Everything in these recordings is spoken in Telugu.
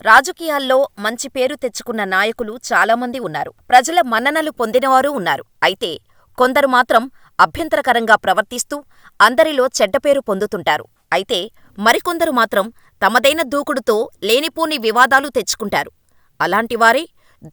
రాజకీయాల్లో మంచి పేరు తెచ్చుకున్న నాయకులు చాలామంది ఉన్నారు. ప్రజల మన్ననలు పొందినవారూ ఉన్నారు. అయితే కొందరు మాత్రం అభ్యంతరకరంగా ప్రవర్తిస్తూ అందరిలో చెడ్డపేరు పొందుతుంటారు. అయితే మరికొందరు మాత్రం తమదైన దూకుడుతో లేనిపోని వివాదాలు తెచ్చుకుంటారు. అలాంటివారే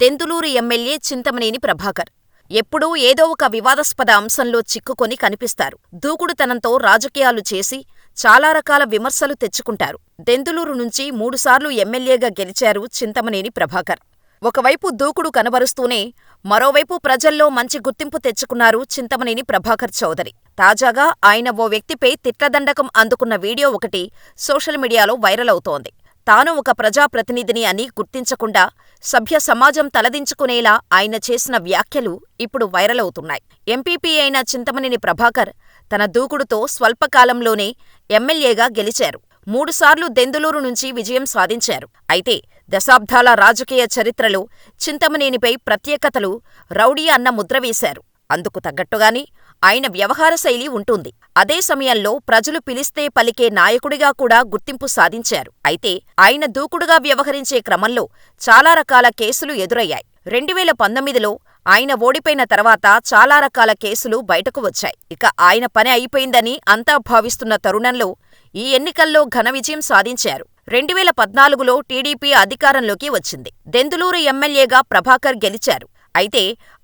దెందులూరు ఎమ్మెల్యే చింతమనేని ప్రభాకర్. ఎప్పుడూ ఏదో ఒక వివాదాస్పద అంశంలో చిక్కుకొని కనిపిస్తారు. దూకుడుతనంతో రాజకీయాలు చేసి చాలా రకాల విమర్శలు తెచ్చుకుంటారు. దెందులూరు నుంచి 3 సార్లు ఎమ్మెల్యేగా గెలిచారు చింతమనేని ప్రభాకర్. ఒకవైపు దూకుడు కనబరుస్తూనే మరోవైపు ప్రజల్లో మంచి గుర్తింపు తెచ్చుకున్నారు చింతమనేని ప్రభాకర్ చౌదరి. తాజాగా ఆయన ఓ వ్యక్తిపై తిట్లదండకం అందుకున్న వీడియో ఒకటి సోషల్ మీడియాలో వైరల్ అవుతోంది. తాను ఒక ప్రజాప్రతినిధిని అని గుర్తించకుండా సభ్య సమాజం తలదించుకునేలా ఆయన చేసిన వ్యాఖ్యలు ఇప్పుడు వైరల్ అవుతున్నాయి. ఎంపీపీ అయిన చింతమనేని ప్రభాకర్ తన దూకుడుతో స్వల్పకాలంలోనే ఎమ్మెల్యేగా గెలిచారు. 3 సార్లు దెందులూరు నుంచి విజయం సాధించారు. అయితే దశాబ్దాల రాజకీయ చరిత్రలో చింతమనేనిపై ప్రత్యేకతలు రౌడీ అన్న ముద్ర వేశారు. అందుకు తగ్గట్టుగానే ఆయన వ్యవహార శైలి ఉంటుంది. అదే సమయంలో ప్రజలు పిలిస్తే పలికే నాయకుడిగా కూడా గుర్తింపు సాధించారు. అయితే ఆయన దూకుడుగా వ్యవహరించే క్రమంలో చాలా రకాల కేసులు ఎదురయ్యాయి. 2019లో ఆయన ఓడిపోయిన తర్వాత చాలా రకాల కేసులు బయటకు వచ్చాయి. ఇక ఆయన పని అయిపోయిందని అంతా భావిస్తున్న తరుణంలో ఈ ఎన్నికల్లో ఘన విజయం సాధించారు. 2014లో టీడీపీ అధికారంలోకి వచ్చింది. దెందులూరు ఎమ్మెల్యేగా ప్రభాకర్ గెలిచారు. అయితే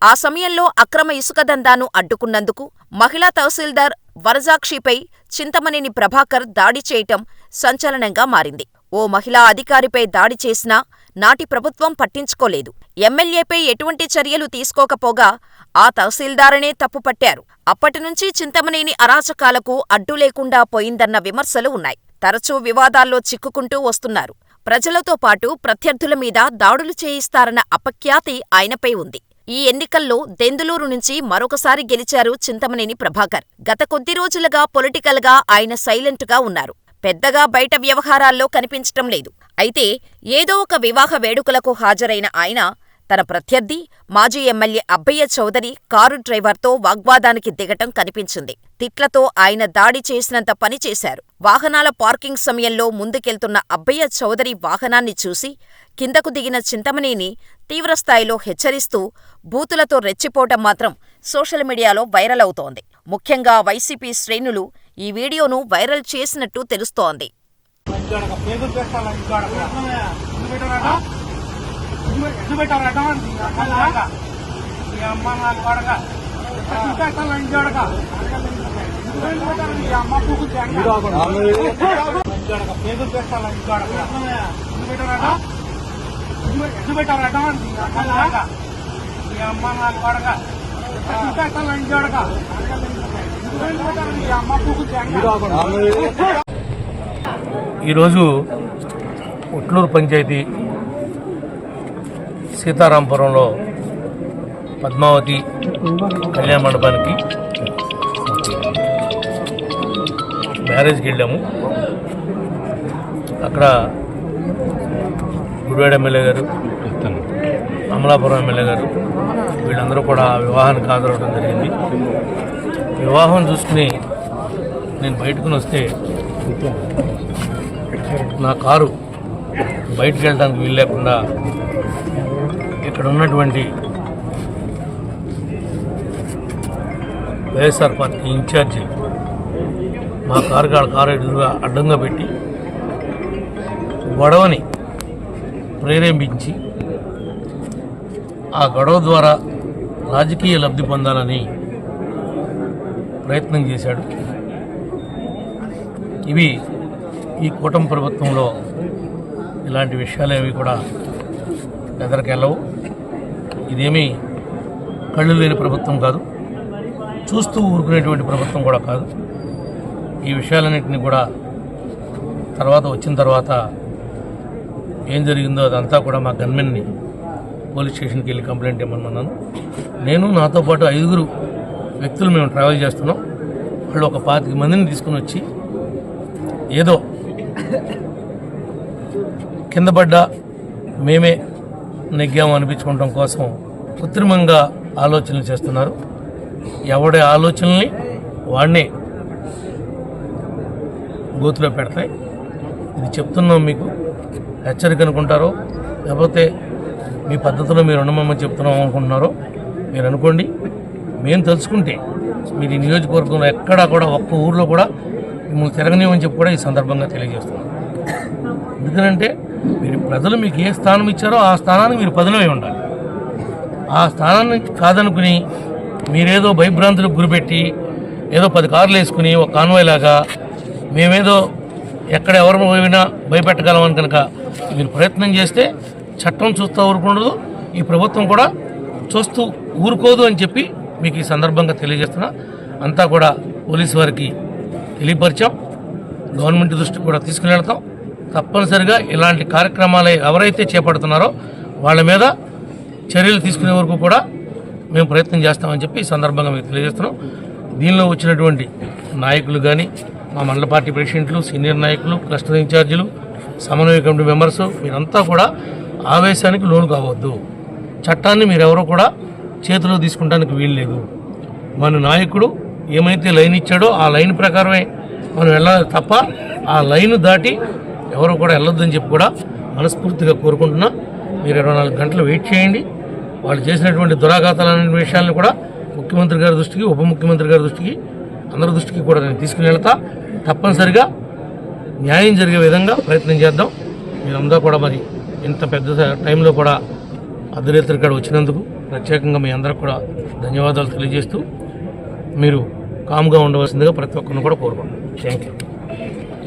ఆ సమయంలో అక్రమ ఇసుక దందాను అడ్డుకున్నందుకు మహిళా తహసీల్దార్ వరజాక్షిపై చింతమనేని ప్రభాకర్ దాడి చేయటం సంచలనంగా మారింది. ఓ మహిళా అధికారిపై దాడి చేసినా నాటి ప్రభుత్వం పట్టించుకోలేదు. ఎమ్మెల్యేపై ఎటువంటి చర్యలు తీసుకోకపోగా ఆ తహసీల్దారనే తప్పుపట్టారు. అప్పటినుంచి చింతమనేని అరాచకాలకు అడ్డు లేకుండా పోయిందన్న విమర్శలు ఉన్నాయి. తరచూ వివాదాల్లో చిక్కుకుంటూ వస్తున్నారు. ప్రజలతో పాటు ప్రత్యర్థుల మీద దాడులు చేయిస్తారన్న అపఖ్యాతి ఆయనపై ఉంది. ఈ ఎన్నికల్లో దెందులూరు నుంచి మరొకసారి గెలిచారు చింతమనేని ప్రభాకర్. గత కొద్ది రోజులుగా పొలిటికల్గా ఆయన సైలెంట్గా ఉన్నారు. పెద్దగా బయట వ్యవహారాల్లో కనిపించటం లేదు. అయితే ఏదో ఒక వివాహ వేడుకలకు హాజరైన ఆయన తన ప్రత్యర్థి మాజీ ఎమ్మెల్యే అబ్బయ్య చౌదరి కారు డ్రైవర్తో వాగ్వాదానికి దిగటం కనిపించింది. తిట్లతో ఆయన దాడి చేసినంత పని చేశారు. వాహనాల పార్కింగ్ సమయంలో ముందుకెళ్తున్న అబ్బయ్య చౌదరి వాహనాన్ని చూసి కిందకు దిగిన చింతమనేని తీవ్రస్థాయిలో హెచ్చరిస్తూ బూతులతో రెచ్చిపోవటం మాత్రం సోషల్ మీడియాలో వైరల్ అవుతోంది. ముఖ్యంగా వైసీపీ శ్రేణులు ఈ వీడియోను వైరల్ చేసినట్టు తెలుస్తోంది. ఈరోజు ఉట్లూరు పంచాయతీ సీతారాంపురంలో పద్మావతి కళ్యాణ మండపానికి మ్యారేజ్కి వెళ్ళాము. అక్కడ గుడివాడ ఎమ్మెల్యే గారు, అమలాపురం ఎమ్మెల్యే గారు వీళ్ళందరూ కూడా వివాహానికి హాజరవడం జరిగింది. వివాహం చూసుకుని నేను బయటకుని వస్తే నా కారు బయటకు వెళ్ళడానికి వీలు లేకుండా ఇక్కడ ఉన్నటువంటి వైఎస్ఆర్ పార్టీ ఇన్ఛార్జి మా కారు ఎదురుగా అడ్డంగా పెట్టి గొడవని ప్రేరేపించి ఆ గొడవ ద్వారా రాజకీయ లబ్ధి పొందాలని ప్రయత్నం చేశాడు. ఇవి ఈ కూటమి ప్రభుత్వంలో ఇలాంటి విషయాలేవి కూడా ఎదరికెళ్ళవు. ఇదేమీ కళ్ళు లేని ప్రభుత్వం కాదు, చూస్తూ ఊరుకునేటువంటి ప్రభుత్వం కూడా కాదు. ఈ విషయాలన్నింటినీ కూడా వచ్చిన తర్వాత ఏం జరిగిందో అదంతా కూడా మా గన్మెన్ని పోలీస్ స్టేషన్కి వెళ్ళి కంప్లైంట్ ఇవ్వమన్నాను. నేను నాతో పాటు 5 వ్యక్తులు మేము ట్రావెల్ చేస్తున్నాం. వాళ్ళు ఒక 25 మందిని తీసుకుని వచ్చి ఏదో కింద పడ్డా మేమే నెగ్గాము అనిపించుకోవడం కోసం కృత్రిమంగా ఆలోచనలు చేస్తున్నారు. ఎవడి ఆలోచనల్ని వాడినే గోతులో పెడతాయి. ఇది చెప్తున్నాం మీకు. హెచ్చరిక అనుకుంటారో లేకపోతే మీ పద్ధతిలో మీరు ఉండమని చెప్తున్నాం అనుకుంటున్నారో మీరు అనుకోండి. మేము తెలుసుకుంటే మీరు ఈ నియోజకవర్గంలో ఎక్కడా కూడా ఒక్క ఊర్లో కూడా మిమ్మల్ని తిరగనివ్వని చెప్పి కూడా ఈ సందర్భంగా తెలియజేస్తున్నాం. ఎందుకంటే మీరు ప్రజలు మీకు ఏ స్థానం ఇచ్చారో ఆ స్థానానికి మీరు పదునమై ఉండాలి. ఆ స్థానాన్ని కాదనుకుని మీరేదో భయభ్రాంతులకు గురిపెట్టి ఏదో 10 కార్లు వేసుకుని ఒక కాన్వాయ్ లాగా మేమేదో ఎక్కడ ఎవరు పోయినా భయపెట్టగలమని కనుక మీరు ప్రయత్నం చేస్తే చట్టం చూస్తూ ఊరుకుండదు, ఈ ప్రభుత్వం కూడా చూస్తూ ఊరుకోదు అని చెప్పి మీకు ఈ సందర్భంగా తెలియజేస్తున్నా. అంతా కూడా పోలీసు వారికి తెలియపరిచాం, గవర్నమెంట్ దృష్టికి కూడా తీసుకుని వెళ్తాం. తప్పనిసరిగా ఇలాంటి కార్యక్రమాలు ఎవరైతే చేపడుతున్నారో వాళ్ళ మీద చర్యలు తీసుకునే వరకు కూడా మేము ప్రయత్నం చేస్తామని చెప్పి ఈ సందర్భంగా మీకు తెలియజేస్తున్నాం. దీనిలో వచ్చినటువంటి నాయకులు కానీ, మా మండల పార్టీ ప్రెసిడెంట్లు, సీనియర్ నాయకులు, క్లస్టర్ ఇన్ఛార్జీలు, సమన్వయ కమిటీ మెంబర్స్ మీరంతా కూడా ఆవేశానికి లోను కావద్దు. చట్టాన్ని మీరెవరూ కూడా చేతిలో తీసుకుంటానికి వీలు లేదు. మన నాయకుడు ఏమైతే లైన్ ఇచ్చాడో ఆ లైన్ ప్రకారమే మనం వెళ్ళాలి తప్ప ఆ లైన్ దాటి ఎవరు కూడా వెళ్ళొద్దని చెప్పి కూడా మనస్ఫూర్తిగా కోరుకుంటున్నా. మీరు 24 గంటలు వెయిట్ చేయండి. వాళ్ళు చేసినటువంటి దురాఘాతాలనే విషయాలను కూడా ముఖ్యమంత్రి గారి దృష్టికి, ఉప ముఖ్యమంత్రి గారి దృష్టికి, అందరి దృష్టికి కూడా నేను తీసుకుని వెళ్తా. తప్పనిసరిగా న్యాయం జరిగే విధంగా ప్రయత్నం చేద్దాం. మీరందరూ కూడా మరి ఇంత పెద్ద టైంలో కూడా అర్ధరాత్రి ఇక్కడ వచ్చినందుకు ప్రత్యేకంగా మీ అందరికి కూడా ధన్యవాదాలు తెలియజేస్తూ మీరు కామ్గా ఉండవలసిందిగా ప్రతి ఒక్కరిని కూడా కోరుకుంటున్నాను. Thank you.